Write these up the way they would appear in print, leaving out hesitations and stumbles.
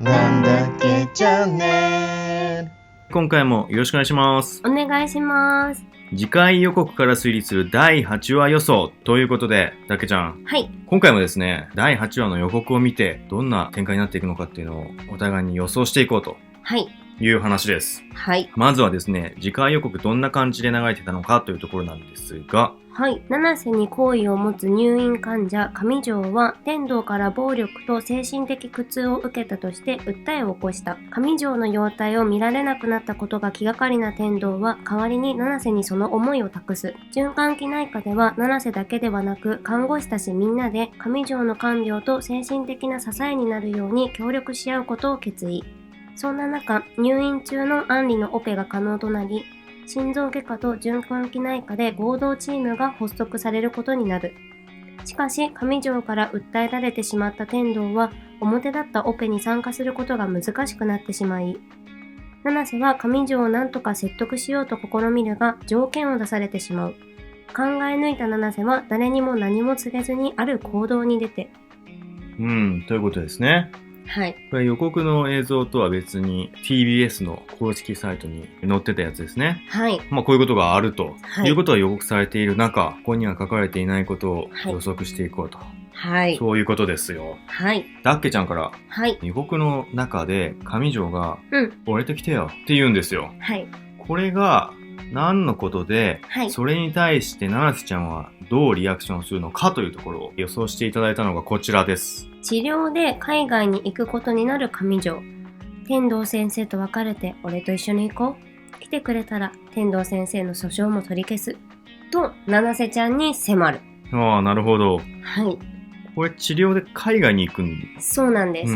なんだっけチャンネル。今回もよろしくお願いします。お願いします。次回予告から推理する第8話予想ということで、だっけちゃん。はい。今回もですね、第8話の予告を見て、どんな展開になっていくのかっていうのをお互いに予想していこうとはい。いう話です。はい。まずはですね、次回予告どんな感じで流れてたのかというところなんですが、はい。七瀬に好意を持つ入院患者上条は天道から暴力と精神的苦痛を受けたとして訴えを起こした。上条の容体を見られなくなったことが気がかりな天道は代わりに七瀬にその思いを託す。循環器内科では七瀬だけではなく看護師たちみんなで上条の看病と精神的な支えになるように協力し合うことを決意。そんな中、入院中の杏里のオペが可能となり、心臓外科と循環器内科で合同チームが発足されることになる。しかし、上条から訴えられてしまった天道は、表立ったオペに参加することが難しくなってしまい、七瀬は上条を何とか説得しようと試みるが、条件を出されてしまう。考え抜いた七瀬は誰にも何も告げずにある行動に出て。ということですね。はい。これ予告の映像とは別に TBS の公式サイトに載ってたやつですね。はい。こういうことがあると、はいいうことが予告されている中、ここには書かれていないことをはい予測していこうと。はい。そういうことですよ。はい。ダッケちゃんからはい。予告の中で上条がうん。俺と来てよって言うんですよ。はい。これが何のことで、はいそれに対して七瀬ちゃんはどうリアクションするのかというところを予想していただいたのがこちらです。治療で海外に行くことになる上条。天道先生と別れて俺と一緒に行こう。来てくれたら天道先生の訴訟も取り消す。と、七瀬ちゃんに迫る。ああ、なるほど。はい。これ治療で海外に行くんそうなんです。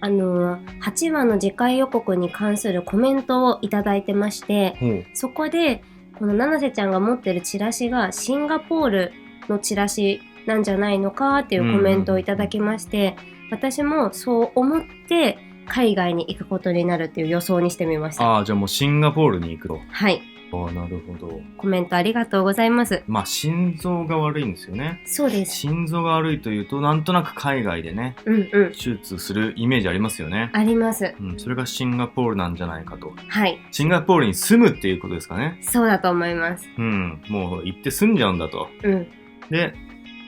8話の次回予告に関するコメントをいただいてまして、ほう。そこで、この七瀬ちゃんが持ってるチラシがシンガポールのチラシなんじゃないのかっていうコメントをいただきまして、私もそう思って海外に行くことになるっていう予想にしてみました。ああ、じゃあもうシンガポールに行くと。はい。ああ、なるほど。コメントありがとうございます。心臓が悪いんですよね。そうです。心臓が悪いというと、なんとなく海外でね、うんうん。手術するイメージありますよね。あります。それがシンガポールなんじゃないかと。はい。シンガポールに住むっていうことですかね。そうだと思います。もう行って住んじゃうんだと。うん。で、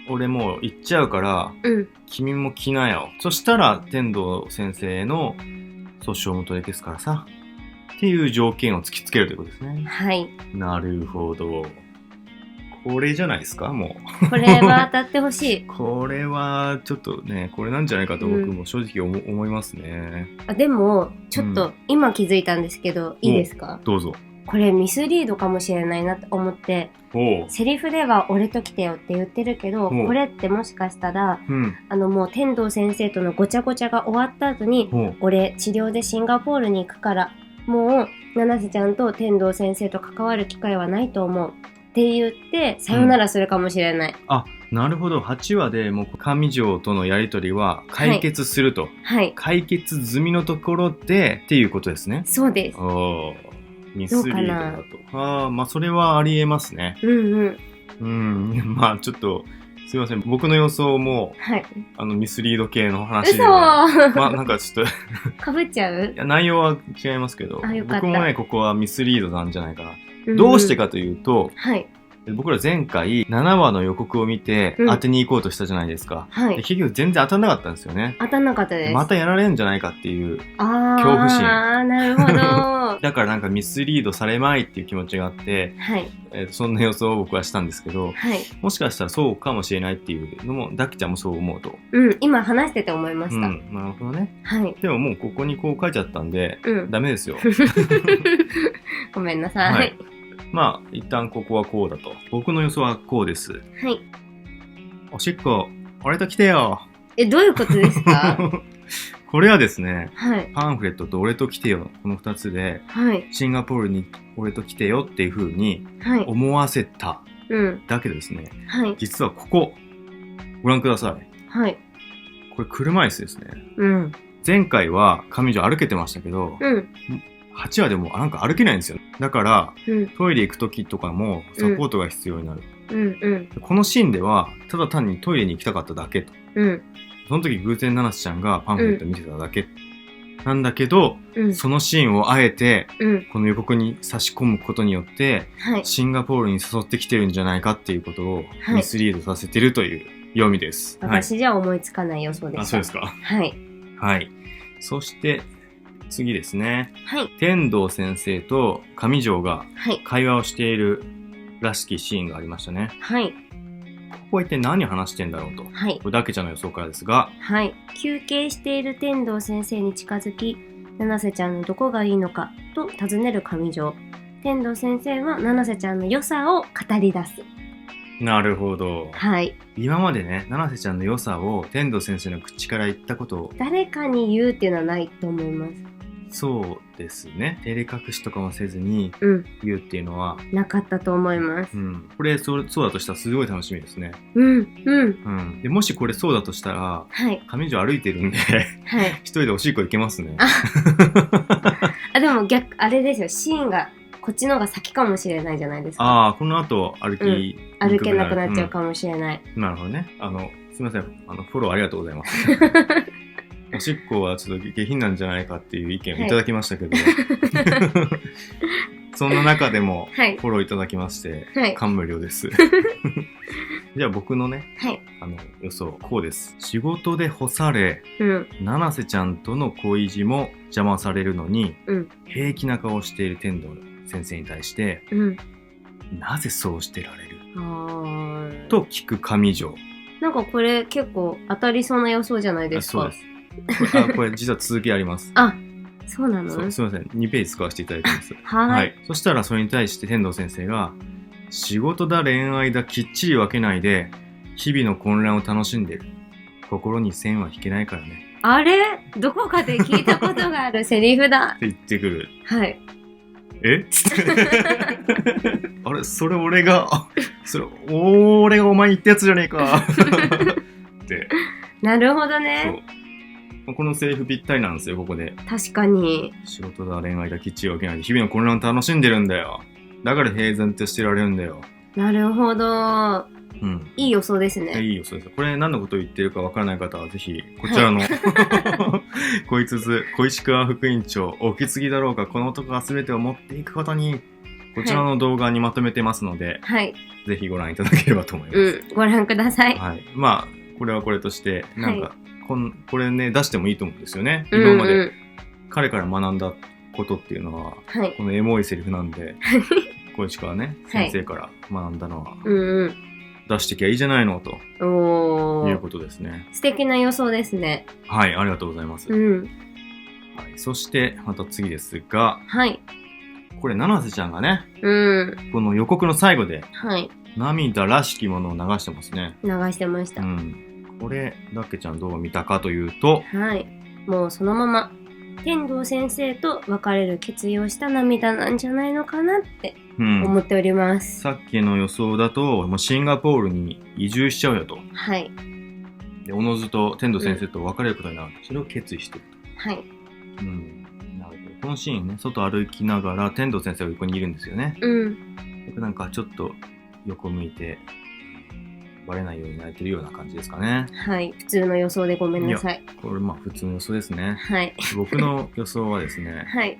俺もう行っちゃうから、うん。君も来なよ。そしたら、天道先生の訴訟も取り消すからさ。っていう条件を突きつけるということですね。はい。なるほど。これじゃないですか、もこれは当たってほしい。う。これは、ちょっとね、これなんじゃないかと僕も正直思いますね。でも、ちょっと今気づいたんですけど、いいですか？どうぞ。これミスリードかもしれないなって思って、おう。セリフでは俺と来てよって言ってるけど、うんこれってもしかしたら、うん。もう天道先生とのごちゃごちゃが終わった後に、おう。俺治療でシンガポールに行くから、もう七瀬ちゃんと天道先生と関わる機会はないと思うって言ってさよならするかもしれない。あ、なるほど。8話でもう上条とのやりとりは解決すると。はい。解決済みのところでっていうことですね。そうです。おー。ミスリードだどと。それはありえますね。うんうん。ちょっと、すいません。僕の予想も、はい。ミスリード系の話で、嘘なんかちょっとかぶっちゃういや、内容は違いますけど、あ、よかった。僕もね、ここはミスリードなんじゃないかな。うんうん、どうしてかというと、はい。僕ら前回7話の予告を見てうん当てに行こうとしたじゃないですか。はい。で結局全然当たんなかったんですよね。当たんなかったです。またやられるんじゃないかっていう。恐怖心ああ、なるほど。だからなんかミスリードされまいっていう気持ちがあって、はい。そんな予想を僕はしたんですけど、はい。もしかしたらそうかもしれないっていうのも、ダッキちゃんもそう思うと。今話してて思いました。なるほどね。はい。でももうここにこう書いちゃったんで、ダメですよ。ごめんなさい。はい。一旦ここはこうだと。僕の予想はこうです。はい。おしっこ、俺と来てよ。どういうことですか？これはですね、はい。パンフレットと俺と来てよ、この2つで、はい。シンガポールに俺と来てよっていう風にはい。思わせた。うん。だけどですね、はい。実はここ、ご覧ください。はい。これ車椅子ですね。うん。前回は上条歩けてましたけど、うん。 8話でもなんか歩けないんですよ。だから、うん。トイレ行く時とかもサポートが必要になる。うん。このシーンでは、ただ単にトイレに行きたかっただけと。うん。その時偶然七瀬ちゃんがパンフレット見てただけ。なんだけど、うん。そのシーンをあえてうん。この予告に差し込むことによってはい。シンガポールに誘ってきてるんじゃないかっていうことをはいミスリードさせてるという読みです。はい。私じゃ思いつかない予想でした。あ、そうですか。はい。はい。そして次ですね。はい。天童先生と上条がはい。会話をしているらしきシーンがありましたね。はい。ここは一体何を話してんだろうと。はい。これだけちゃんの予想からですが、はい。休憩している天童先生に近づき、七瀬ちゃんのどこがいいのかと尋ねる上条。天童先生は七瀬ちゃんの良さを語り出す。なるほど。はい。今までね、七瀬ちゃんの良さを天童先生の口から言ったことを、誰かに言うっていうのはないと思います。そうですね。照れ隠しとかもせずにうん。言うっていうのは、なかったと思います。これそうだとしたらすごい楽しみですね。うん。うん。でもしこれそうだとしたら、はい。上条歩いてるんで、はい。一人でおしっこ行けますね。あ、でもあれですよ。シーンが、こっちの方が先かもしれないじゃないですか。ああ、この後歩き、歩けなくなっちゃうかもしれない。なるほどね。すみません。フォローありがとうございます。おしっこはちょっと下品なんじゃないかっていう意見をいただきましたけど、そんな中でもはいフォローいただきまして、はい。感無量です。じゃあ僕のね、はい。予想、こうです。仕事で干され、うん。七瀬ちゃんとの恋路も邪魔されるのに、うん。平気な顔をしている天童先生に対して、うん。なぜそうしてられるあー。と聞く上条。なんかこれ結構当たりそうな予想じゃないですか。そうです。これ実は続きあります。あ、そうなの？そう、すみません。2ページ使わせていただいてます。はい。そしたらそれに対して天童先生が、仕事だ恋愛だきっちり分けないで、日々の混乱を楽しんでる。心に線は引けないからね。あれどこかで聞いたことがあるセリフだ。って言ってくる。はい。えつってあれそれ俺が俺がお前に言ったやつじゃねえかってなるほどそね。うこのセリフぴったりなんですよ。ここで確かに。仕事だ恋愛だきっちり分けないで日々の混乱を楽しんでるんだよ。だから平然としてられるんだよ。なるほど。うんいい予想ですね。いいよ。そうです。これ何のことを言ってるかわからない方はぜひこちらの、こいつず小石川副院長お気継ぎだろうかこの男が全てを持っていくことにこちらの動画にまとめてますので、はい。ぜひご覧いただければと思います。うん。ご覧ください。はい。まあこれはこれとしてなんか、はこれね出してもいいと思うんですよね。うん今までうん彼から学んだことっていうのははい。このエモいセリフなんで小石川ね先生から学んだのはうん出してきゃいいじゃないのとうん。おー。いうことですね。素敵な予想ですね。はい、ありがとうございます。うん。はい、そしてまた次ですが、はい。これ七瀬ちゃんがねうん。この予告の最後ではい。涙らしきものを流してますね。流してました。これだけちゃんどう見たかというと、はい。もうそのまま、天童先生と別れる決意をした涙なんじゃないのかなって思っております。さっきの予想だともうシンガポールに移住しちゃうよと。はい。でおのずと天童先生と別れることになると、それを決意しているはい。と。なるほど。このシーンね、外歩きながら天童先生が横にいるんですよね。うん。なんかちょっと横向いてバレないように泣いてるような感じですかね。はい。普通の予想でごめんなさい。これまあ普通の予想ですね。はい。僕の予想はですね、はい。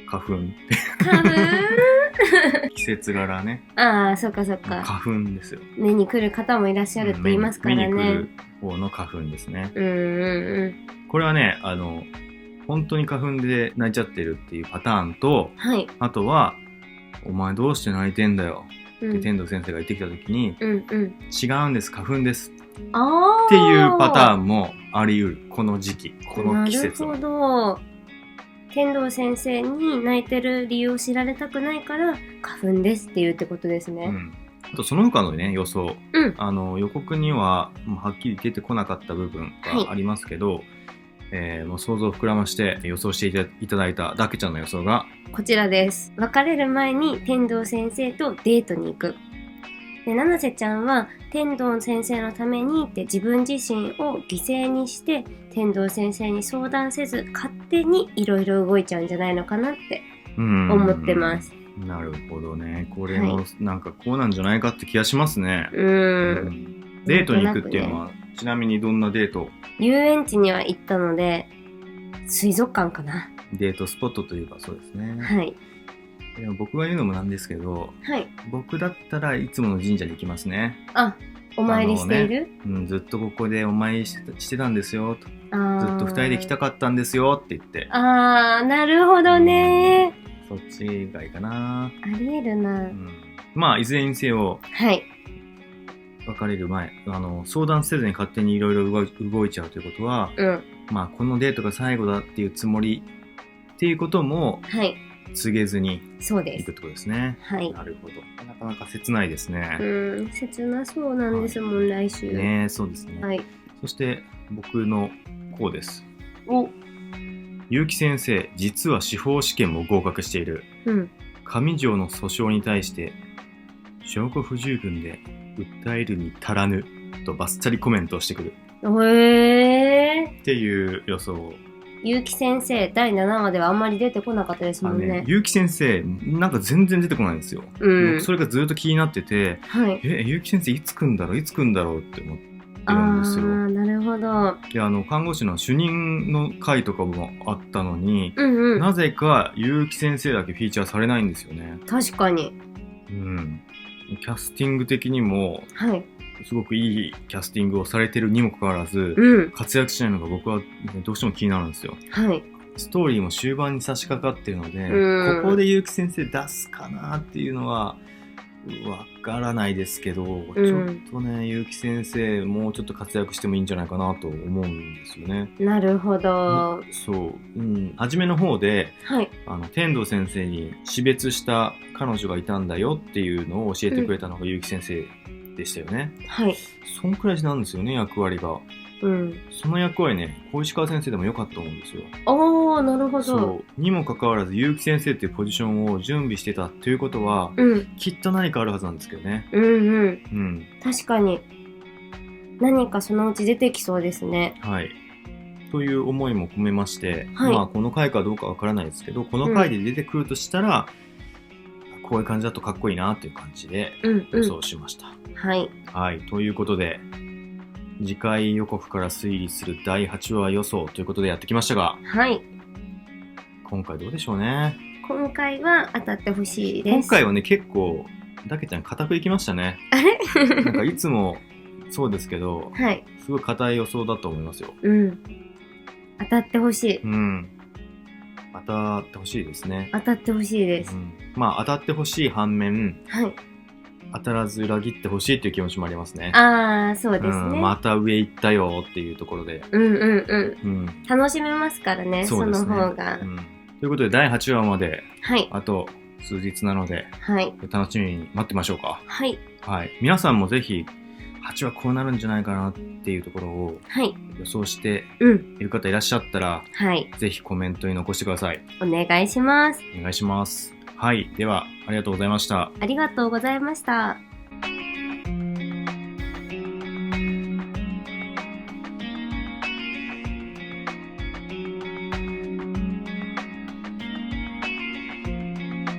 花粉。花粉季節柄ね。ああ、そっかそっか。花粉ですよ。目に来る方もいらっしゃるって言いますから目に来ねる。方の花粉ですね。うん。これはね、本当に花粉で泣いちゃってるっていうパターンと、はい。あとは、お前どうして泣いてんだよってうん。天童先生が言ってきた時に、うん。違うんです、花粉ですああ。っていうパターンもあり得る。この時期、この季節は。なるほど。天童先生に泣いてる理由を知られたくないから花粉ですって言うってことですね。あとその他のね予想、うん予告にはもうはっきり出てこなかった部分がありますけど、もう想像を膨らまして予想していただいただけちゃんの予想がこちらです。別れる前に天童先生とデートに行く。で、七瀬ちゃんは天童先生のためにって自分自身を犠牲にして天童先生に相談せず勝手にいろいろ動いちゃうんじゃないのかなって思ってます。なるほどね。これもなんかこうなんじゃないかって気がしますね。デートに行くっていうのは、ちなみにどんなデート？遊園地には行ったので、水族館かな。デートスポットといえばそうですね。はい。でも僕が言うのもなんですけど、はい。僕だったらいつもの神社に行きますね。あ、お参りしている？ずっとここでお参りしてたんですよと。ずあっと2人で来たかったんですよって言って。あー、なるほどね。そっちがいいかな。ありえるな。まあいずれにせよ、はい。別れる前、相談せずに勝手にいろいろ動いちゃうということは、まあこのデートが最後だっていうつもりっていうこともはい。告げずにそうです行くってことですね。はい。なるほど。なかなか切ないですね。切なそうなんですもん、来週。ね、そうですね。はい。そして僕のこうです。お、結城先生、実は司法試験も合格している。上条の訴訟に対して証拠不十分で訴えるに足らぬとバッサリコメントをしてくるっていう予想。結城先生第7話ではあんまり出てこなかったですもんね。結城先生なんか全然出てこないんですよ。僕それがずっと気になってて、はい、結城先生いつ来んだろうって思ってるんですよ。なるほど。で看護師の主任の回とかもあったのに、なぜか結城先生だけフィーチャーされないんですよね。確かに。キャスティング的にも、はい、すごくいいキャスティングをされてるにもかかわらず、活躍しないのが僕はどうしても気になるんですよ。はい。ストーリーも終盤に差し掛かってるので、ここで結城先生出すかなっていうのはわからないですけど、ちょっとね、結城先生もうちょっと活躍してもいいんじゃないかなと思うんですよね。なるほど。そう、初めの方で、はい、天童先生に死別した彼女がいたんだよっていうのを教えてくれたのが結城先生でしたよね。はい。そんくらいなんですよね、役割が。その役割ね、小石川先生でも良かったと思うんですよ。なるほど。そうにもかかわらず結城先生っていうポジションを準備してたということは、きっと何かあるはずなんですけどね。確かに何かそのうち出てきそうですね。はい。という思いも込めまして、まあこの回かどうかわからないですけど、この回で出てくるとしたら、こういう感じだとかっこいいなっていう感じで予想しました。はい。はい。ということで、次回予告から推理する第8話予想ということでやってきましたが、はい。今回どうでしょうね。今回は当たってほしいです。今回はね、結構、だけちゃん固くいきましたね。あれなんかいつもそうですけど、はい。すごい固い予想だと思いますよ。当たってほしい。当たってほしいですね。当たってほしいです。まあ当たってほしい反面、はい。当たらず裏切ってほしいっていう気持ちもありますね。そうですね。また上行ったよっていうところで。楽しめますからね、その方が。ということで第8話まで、はい。あと数日なので、はい。楽しみに待ってましょうか。はい。はい。皆さんもぜひ、8話こうなるんじゃないかなっていうところを、はい。予想している方いらっしゃったら、はい。ぜひコメントに残してください。お願いします。お願いします。はい。では、ありがとうございました。ありがとうございました。